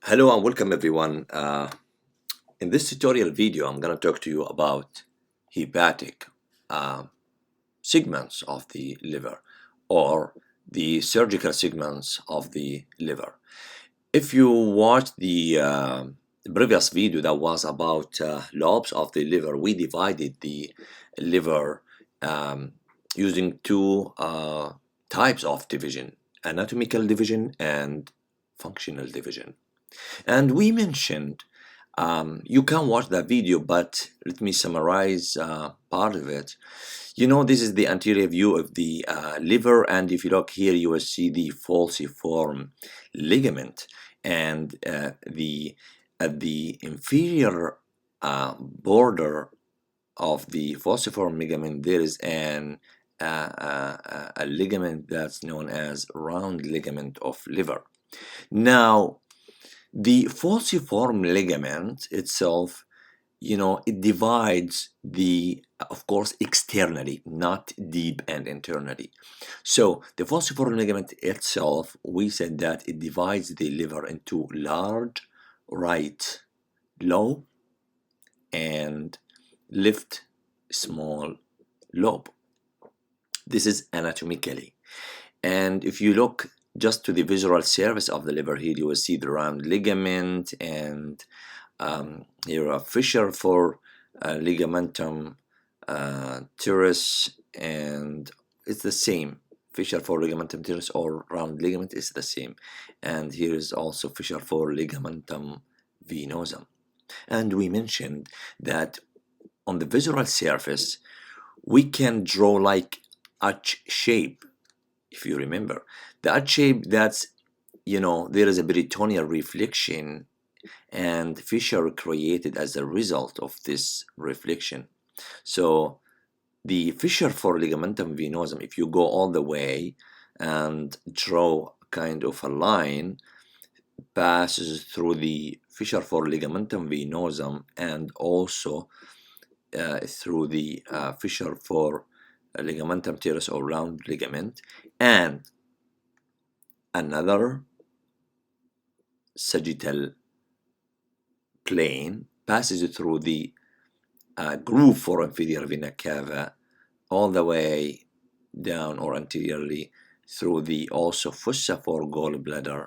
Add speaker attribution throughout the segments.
Speaker 1: Hello and welcome everyone. In this tutorial video, I'm going to talk to you about hepatic segments of the liver or the surgical segments of the liver. If you watched the previous video that was about lobes of the liver, we divided the liver using two types of division, anatomical division and functional division. And we mentioned, you can watch that video, but let me summarize part of it. You know, this is the anterior view of the liver, and if you look here, you will see the falciform ligament, and at the inferior border of the falciform ligament, there is a ligament that's known as round ligament of liver. Now, the falciform ligament itself, it divides of course, externally, not deep and internally. So the falciform ligament itself, we said that it divides the liver into large right lobe and left small lobe. This is anatomically. And if you look just to the visual surface of the liver here, you will see the round ligament, and here a fissure for ligamentum teres, and it's the same. Fissure for ligamentum teres or round ligament is the same. And here is also fissure for ligamentum venosum. And we mentioned that on the visual surface, we can draw like H shape. If you remember, the H shape, that's, there is a peritoneal reflection and fissure created as a result of this reflection. So the fissure for ligamentum venosum, if you go all the way and draw kind of a line, passes through the fissure for ligamentum venosum and also through the fissure for ligamentum teres or round ligament, and another sagittal plane passes through the groove for inferior vena cava all the way down or anteriorly through the also fossa for gallbladder,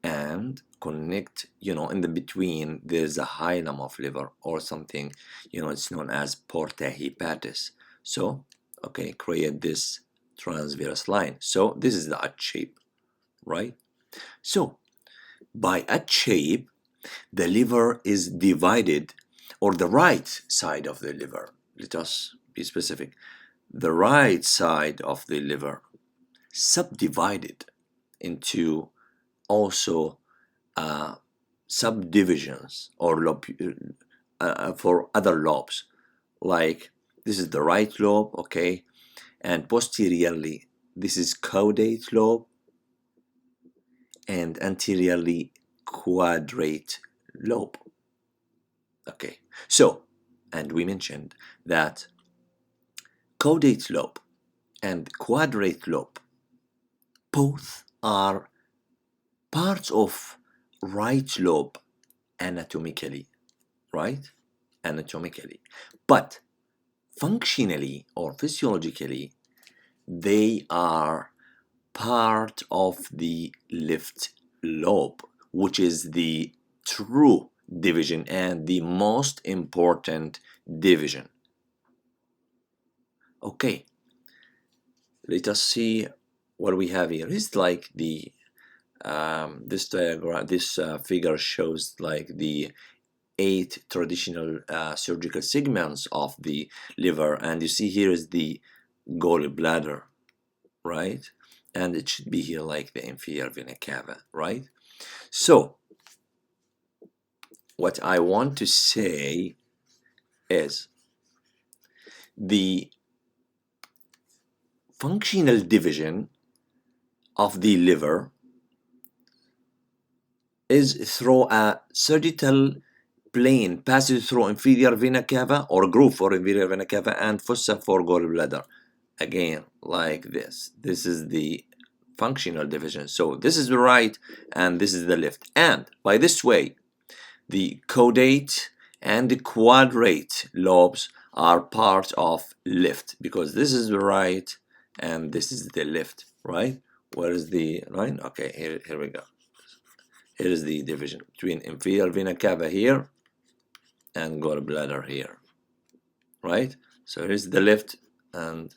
Speaker 1: and connect, in the between there's a hilum of liver or something, it's known as Porta Hepatis. So okay, create this transverse line. So this is the H shape, right? So by H shape, the liver is divided, or the right side of the liver, let us be specific, the right side of the liver subdivided into also subdivisions or for other lobes, like this is the right lobe, okay, and posteriorly this is caudate lobe, and anteriorly quadrate lobe. Okay, so, and we mentioned that caudate lobe and quadrate lobe both are parts of right lobe anatomically, right? Anatomically, but functionally or physiologically, they are part of the left lobe, which is the true division and the most important division. Okay, let us see what we have here. It's like the this diagram, this figure shows like the 8 traditional surgical segments of the liver, and you see here is the gallbladder, right? And it should be here like the inferior vena cava, right? So what I want to say is the functional division of the liver is through a sagittal plane, passes through inferior vena cava or groove for inferior vena cava and fossa for gallbladder. Again, like this. This is the functional division. So this is the right and this is the left. And by this way, the caudate and the quadrate lobes are part of left, because this is the right and this is the left, right? Where is the line? Okay, here we go. Here is the division between inferior vena cava here and gallbladder here, right? So here's the left and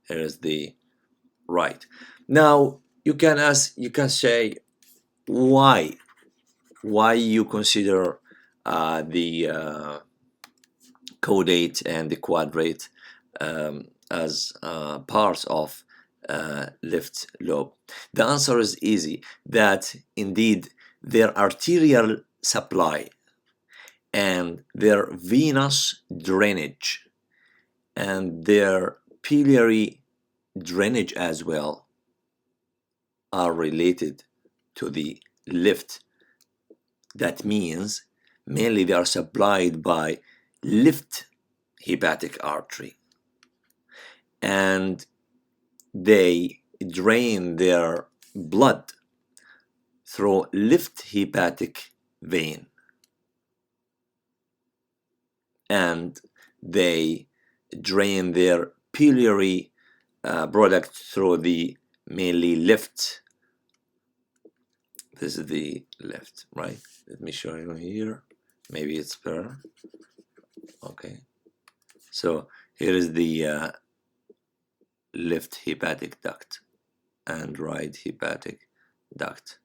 Speaker 1: here is the right. Now you can say why you consider the caudate and the quadrate as parts of left lobe. The answer is easy, that indeed their arterial supply and their venous drainage and their biliary drainage as well are related to the left. That means mainly they are supplied by left hepatic artery, and they drain their blood through left hepatic vein, and they drain their biliary product through the mainly left. This is the left, right? Let me show you here. Maybe it's better. Okay. So here is the left hepatic duct and right hepatic duct.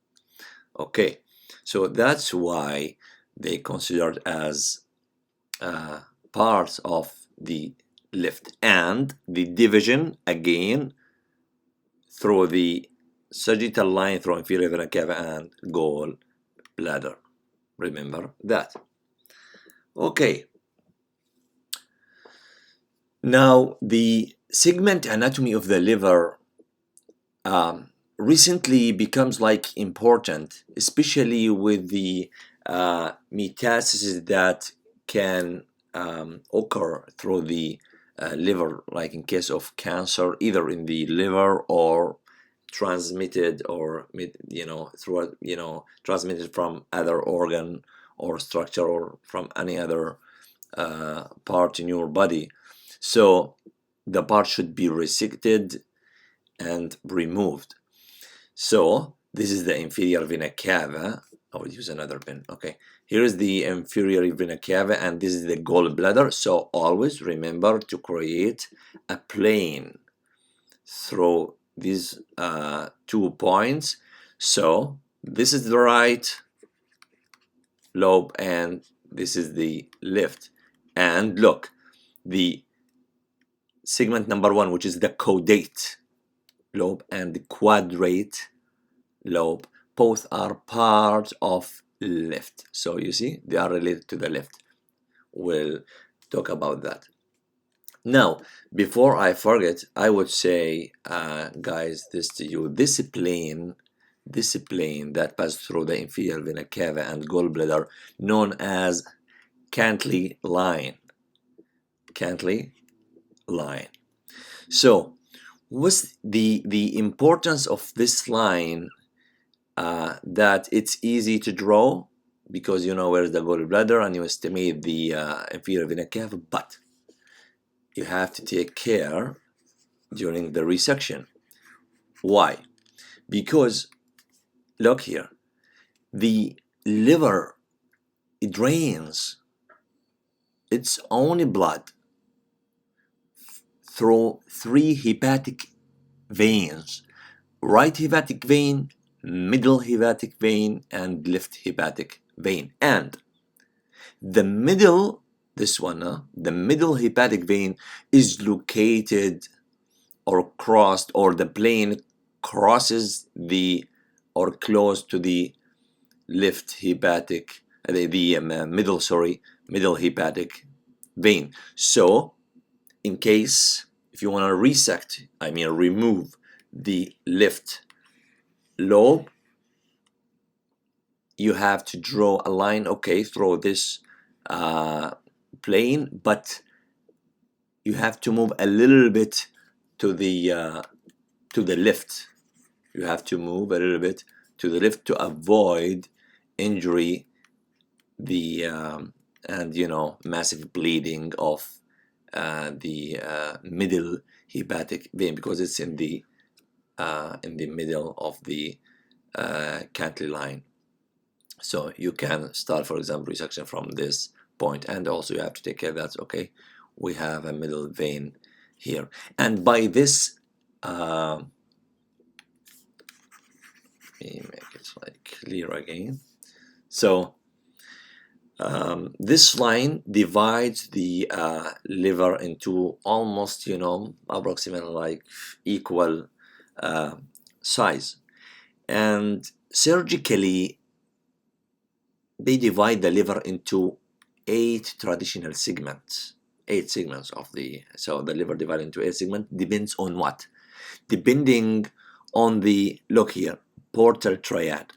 Speaker 1: Okay. So that's why they considered as parts of the left, and the division again through the sagittal line through inferior vena cava and gall bladder. Remember that. Okay. Now the segment anatomy of the liver recently becomes like important, especially with the metastasis that can occur through the liver, like in case of cancer, either in the liver or transmitted, or through transmitted from other organ or structure or from any other part in your body. So the part should be resected and removed. So this is the inferior vena cava. I will use another pen. Okay, here is the inferior vena cava and this is the gallbladder. So always remember to create a plane through these 2 points. So this is the right lobe and this is the left. And look, the segment number 1, which is the caudate lobe, and the quadrate lobe, both are part of left. So you see, they are related to the left. We'll talk about that. Now, before I forget, I would say, guys, this to you: this plane that passes through the inferior vena cava and gallbladder, known as Cantly Line. Cantly Line. So, what's the importance of this line? That it's easy to draw because you know where's the gallbladder and you estimate the inferior vena cava, but you have to take care during the resection. Why? Because look here, the liver, it drains its own blood through 3 hepatic veins: right hepatic vein, middle hepatic vein, and left hepatic vein. And the middle, this one, the middle hepatic vein is located or crossed, or the plane crosses the or close to the left hepatic, middle hepatic vein. So in case if you want to resect, remove the left lobe, you have to draw a line, okay, through this plane, but you have to move a little bit to the left, You have to move a little bit to the left to avoid injury, the and massive bleeding of the middle hepatic vein, because it's in the middle of the Cantly line. So you can start, for example, resection from this point, and also you have to take care that okay, we have a middle vein here, and by this let me make it like clear again. So this line divides the liver into almost approximately like equal size, and surgically they divide the liver into 8 traditional segments. 8 segments of the, so the liver divided into 8 segments depends on what? Depending on the, look here, portal triad.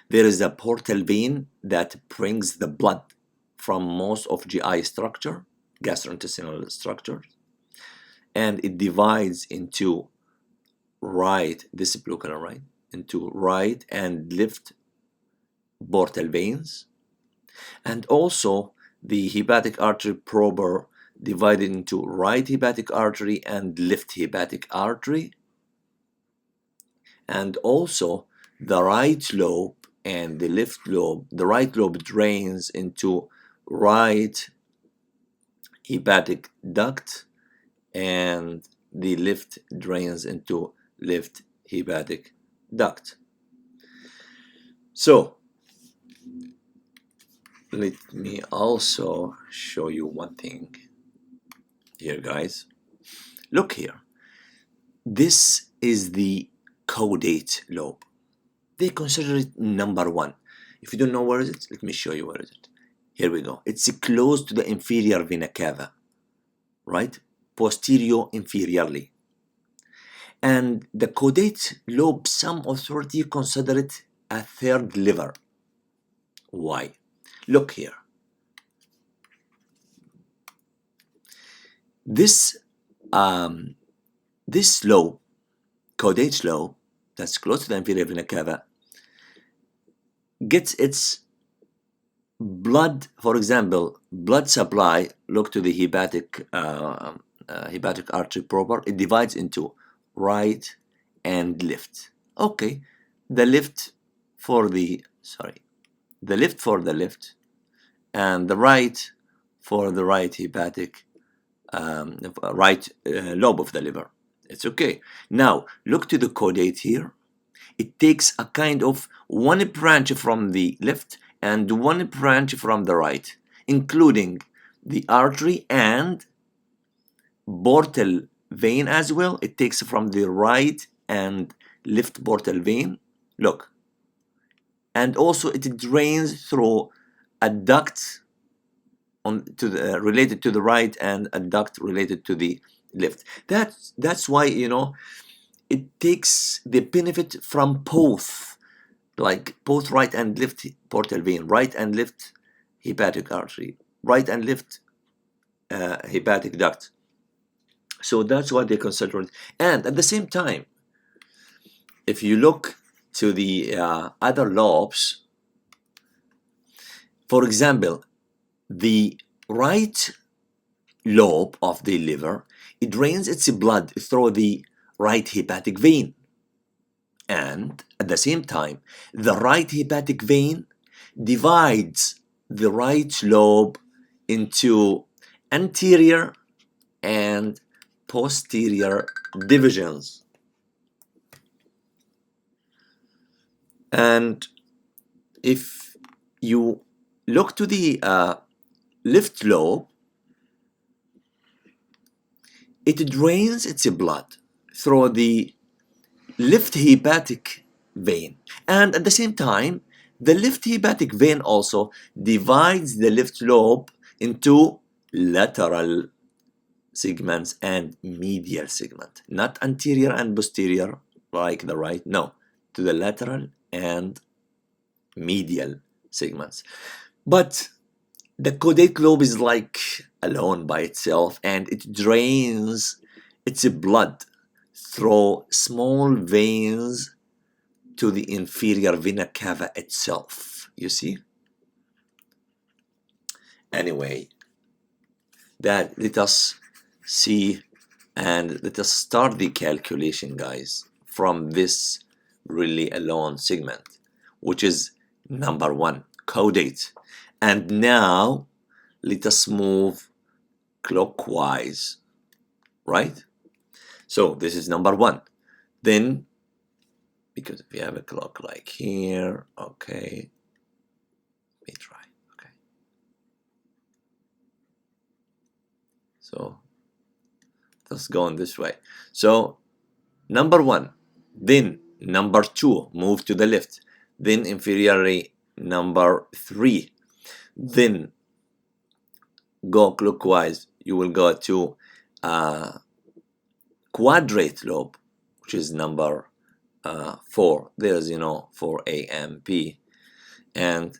Speaker 1: There is a portal vein that brings the blood from most of GI structure, gastrointestinal structures, and it divides into right, this is blue color, right, into right and left portal veins, and also the hepatic artery proper divided into right hepatic artery and left hepatic artery, and also the right lobe and the left lobe. The right lobe drains into right hepatic duct, and the left drains into left hepatic duct. So let me also show you one thing here, guys. Look here. This is the caudate lobe. They consider it number 1. If you don't know where is it, let me show you where is it. Here we go. It's close to the inferior vena cava, right? Posterior inferiorly. And the caudate lobe, some authority consider it a third liver. Why? Look here. This lobe, caudate lobe, that's close to the inferior vena cava, gets its blood, for example, blood supply. Look to the hepatic artery proper. It divides into right and left. Okay, the left for the left, and the right for the right hepatic lobe of the liver. It's okay. Now look to the caudate here. It takes a kind of one branch from the left and one branch from the right, including the artery and portal vein as well. It takes from the right and left portal vein. Look. And also it drains through a duct related to the right and a duct related to the left. That's why it takes the benefit from both, like both right and left portal vein, right and left hepatic artery, right and left hepatic duct. So that's what they consider it. And at the same time, if you look to the other lobes, for example, the right lobe of the liver, it drains its blood through the right hepatic vein, and at the same time the right hepatic vein divides the right lobe into anterior and posterior divisions. And if you look to the left lobe, it drains its blood through the left hepatic vein, and at the same time the left hepatic vein also divides the left lobe into lateral segments and medial segment, not anterior and posterior like the right, no, to the lateral and medial segments. But the caudate lobe is like alone by itself, and it drains its blood through small veins to the inferior vena cava itself. You see? Anyway, that let us see and let us start the calculation, guys, from this really alone segment, which is number 1, caudate. And now let us move clockwise, right? So this is number 1. Then, because if you have a clock like here, okay, let me try, okay. So let's go on this way. So number 1, then number 2, move to the left, then inferiorly number 3, then go clockwise. You will go to quadrate lobe, which is number 4. There's 4A and B, and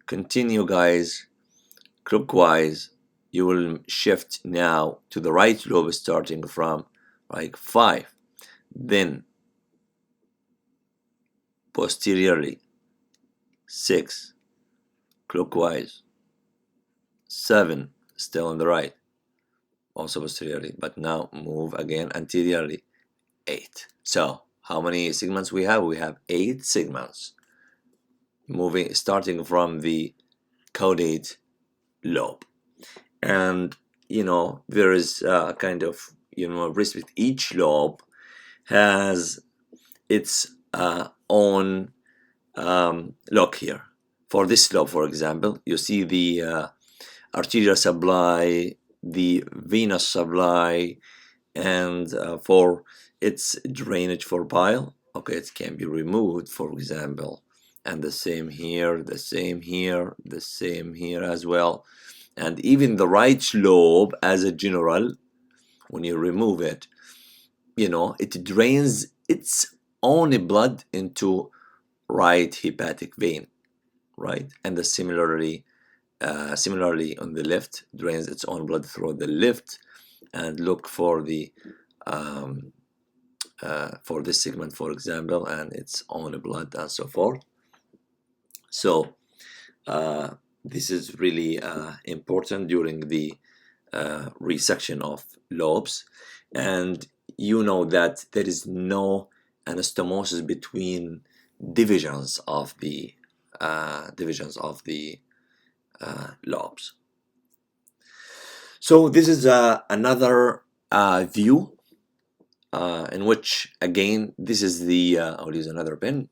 Speaker 1: continue, guys, clockwise. You will shift now to the right lobe, starting from like 5, then posteriorly 6, clockwise 7, still on the right, also posteriorly, but now move again anteriorly 8. So how many segments we have? We have 8 segments, moving starting from the caudate lobe. And there is kind of respect. Each lobe has its own look here. For this lobe, for example, you see the arterial supply, the venous supply, and for its drainage for bile, okay, it can be removed, for example, and the same here, the same here, the same here as well. And even the right lobe, as a general, when you remove it, it drains its own blood into right hepatic vein, right? And similarly on the left, drains its own blood through the left. And look for the for this segment, for example, and its own blood, and so forth. So this is really important during the resection of lobes. And you know that there is no anastomosis between divisions of the lobes. So this is another view in which, again, this is the I'll use another pen.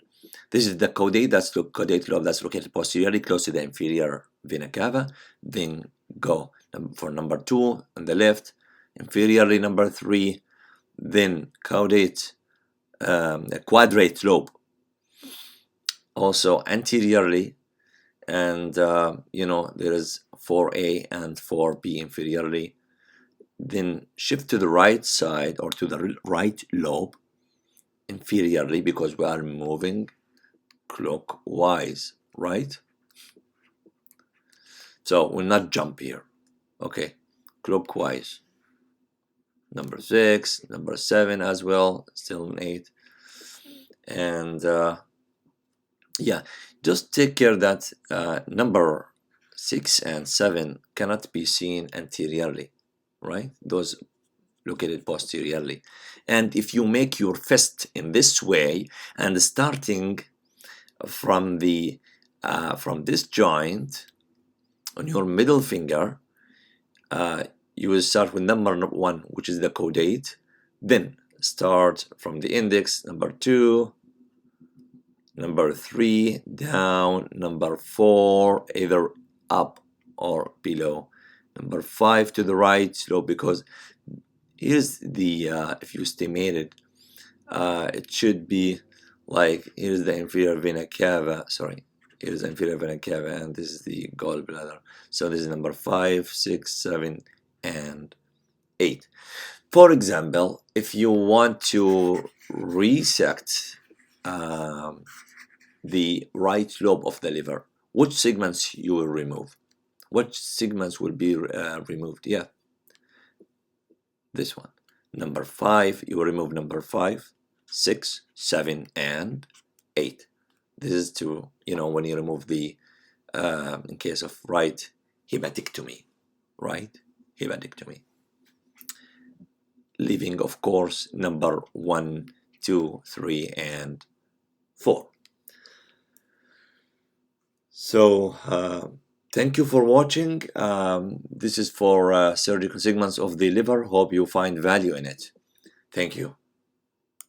Speaker 1: This is the caudate. That's the caudate lobe that's located posteriorly, close to the inferior vena cava. Then go for number 2 on the left, inferiorly number 3, then caudate quadrate lobe, also anteriorly, and there is 4A and 4B inferiorly. Then shift to the right side, or to the right lobe inferiorly, because we are moving clockwise, right? So we'll not jump here. Okay, clockwise. Number 6, number 7 as well, still an 8. And yeah, just take care that number 6 and 7 cannot be seen anteriorly, right? Those located posteriorly. And if you make your fist in this way, and starting from the from this joint on your middle finger, you will start with number 1, which is the caudate. Then start from the index, number 2, number 3, down, number 4, either up or below, number 5 to the right, slow, because here's the if you estimate it, it should be like, here's the inferior vena cava, sorry, here's the inferior vena cava, and this is the gallbladder. So this is number 5, 6, 7, and 8. For example, if you want to resect the right lobe of the liver, which segments you will remove? Which segments will be removed? Yeah, this one. Number 5, you will remove number 5, 6, 7, and 8. This is to, when you remove the, in case of right hepatectomy, leaving, of course, number 1, 2, 3, and 4. So, thank you for watching. This is for surgical segments of the liver. Hope you find value in it. Thank you.